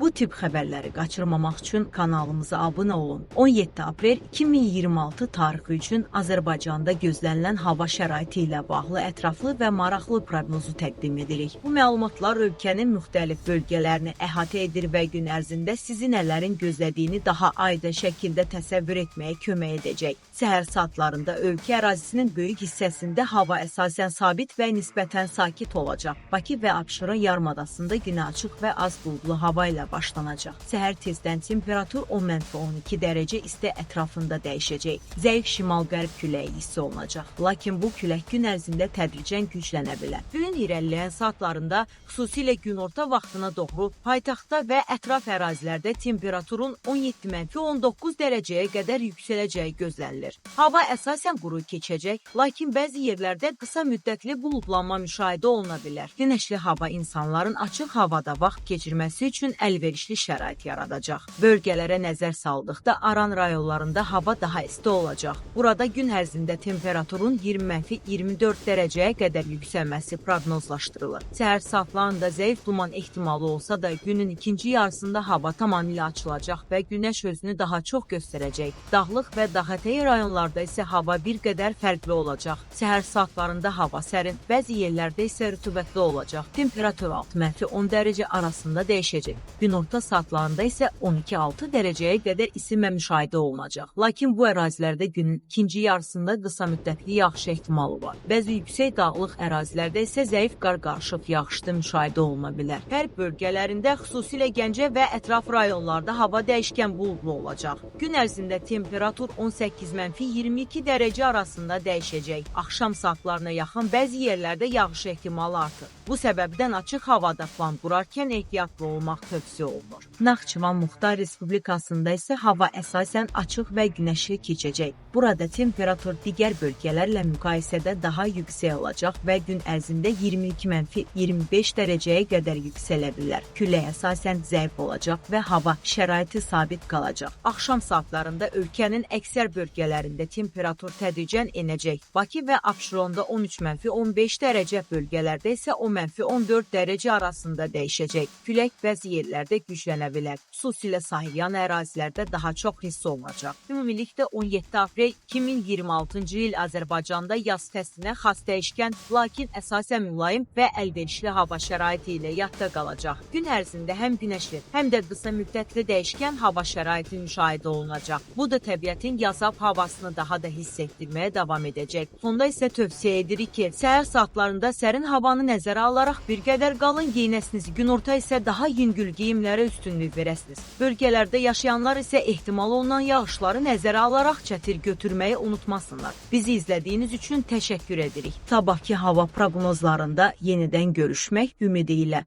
Bu tip xəbərləri qaçırmamaq üçün kanalımıza abunə olun. 17 aprel 2026 tarixi üçün Azərbaycanda gözlənilən hava şəraiti ilə bağlı ətraflı və maraqlı proqnozu təqdim edirik. Bu məlumatlar ölkənin müxtəlif bölgələrini əhatə edir və gün ərzində sizi nələrin gözlədiyini daha aydın şəkildə təsəvvür etməyə kömək edəcək. Səhər saatlarında ölkə ərazisinin böyük hissəsində hava əsasən sabit və nisbətən sakit olacaq. Bakı və Abşeron yarımadasında günə açıq və az buludlu hava ilə başlanacaq. Səhər tezdən temperatur 10-12 dərəcə isti ətrafında dəyişəcək. Zəif şimal-qərb küləyi hiss olunacaq. Lakin bu külək gün ərzində tədricən güclənə bilər. Günün irəliləyən saatlarında, xüsusilə günorta vaxtına doğru paytaxtda və ətraf ərazilərdə temperaturun 17-19 dərəcəyə qədər yüksələcəyi gözlənilir. Hava əsasən quru keçəcək, lakin bəzi yerlərdə qısa müddətli buludlanma müşahidə oluna bilər. Günəşli hava insanların açıq havada vaxt keçirməsi üçün əlverişli şərait yaradacaq. Bölgələrə nəzər saldıqda Aran rayonlarında hava daha isti olacaq. Burada gün ərzində temperaturun 20-24 dərəcəyə qədər yüksəlməsi proqnozlaşdırılır. Səhər saatlarında zəif duman ehtimalı olsa da günün ikinci yarısında hava tamamilə açılacaq və günəş özünü daha çox göstərəcək. Dağlıq və dağətəyi rayonlarda isə hava bir qədər fərqli olacaq. Səhər saatlarında hava sərin, bəzi yerlərdə isə rütubətli olacaq. Temperatur 6-10 dərəcə arasında dəyişəcək. Günorta saatlarında isə 12-6 dərəcəyə qədər isinmə müşahidə olunacaq. Lakin bu ərazilərdə günün ikinci yarısında qısa müddətli yağış ehtimalı var. Bəzi yüksək dağlıq ərazilərdə isə zəif qar qarışıq yağışlı müşahidə oluna bilər. Qərb bölgələrində, xüsusilə Gəncə və ətraf rayonlarda hava dəyişkən buludlu olacaq. Gün ərzində temperatur 18-22 dərəcə arasında dəyişəcək. Axşam saatlarına yaxın bəzi yerlərdə yağış ehtimalı artır. Bu səbəbdən açıq havada plan qurarkən ehtiyatlı olmaq tövsiyə olunur. Naxçıvan Muxtar Respublikasında isə hava əsasən açıq və günəşli keçəcək. Burada temperatur digər bölgələrlə müqayisədə daha yüksək olacaq və gün ərzində 22-25 dərəcəyə qədər yüksələ bilər. Külək əsasən zəif olacaq və hava şəraiti sabit qalacaq. Axşam saatlarında ölkənin əksər bölgələrində temperatur tədricən enəcək. Bakı və Abşeronda 13-15 dərəcə, bölgələrdə isə 10-14 dərəcə arasında dəyişəcək. Külək bəzi yerlərdə güclənə bilər. Xüsusilə sahilyan ərazilərdə daha çox hiss olunacaq. Ümumilikdə 17 aprel 2026-cı il Azərbaycanda yaz fəslinə xas dəyişkən, lakin əsasən mülayim və əlverişli hava şəraiti ilə yadda qalacaq. Gün ərzində həm günəşli, həm də qısa müddətli dəyişkən hava şəraiti müşahidə olunacaq. Bu da təbiətin yazab havasını daha da hiss etdirməyə davam edəcək. Sonda isə tövsiyə edirik ki, səhər saatlarında sərin havanı nəzərə alaraq bir qədər qalın geyinəsiniz, günorta isə daha yüngül geyimlərə üstünlük verəsiniz. Bölgələrdə yaşayanlar isə ehtimal olunan yağışları nəzərə alaraq çətir götürməyi unutmasınlar. Bizi izlədiyiniz üçün təşəkkür edirik. Sabahki hava proqnozlarında yenidən görüşmək ümidi ilə.